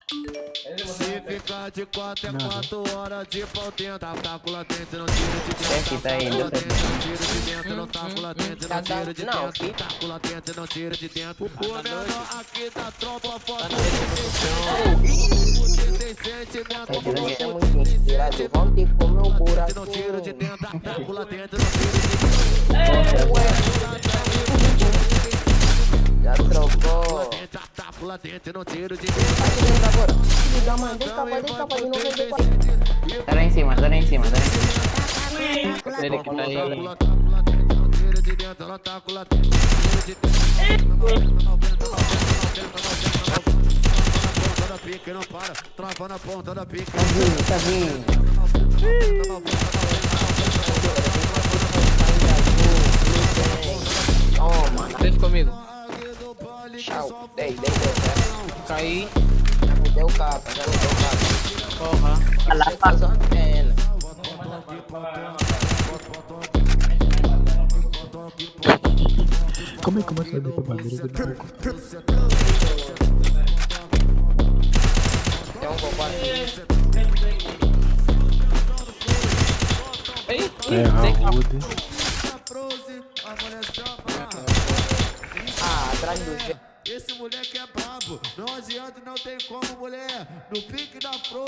Se ficar de 4 é 4 horas de pau dentro. Tá com latente, não tira de dentro. Aqui tá indo. Não tira de dentro, não tá com latente, não tira de dentro. Tá com latente, não tira de dentro. O menor aqui da tropa, foto sem sentimento. Isso é muito inspirado. Vamos ter que comer um buraco. Não tira de dentro, tá com latente, não tira de dentro. Já trocou. Tá com latente, não tira de Aqui dentro. dentro agora. Liga, mano. Vem cá, de novo. Tá lá em cima, tá lá em cima, tá lá em cima. Ele que tá aí. Não para, trava na ponta da pica. Tá vindo. Toma. Deixa comigo. Tchau. Dei, certo? Caí. Já me deu capa, Porra. Ela faz uma pena. Como é que começa a ver a bandeira do pouco? Tem um cocô aqui. Ei, É, Raúde. Ah, atrás do G. Esse moleque é brabo, não adianta, não tem como, mulher. No pique da flor.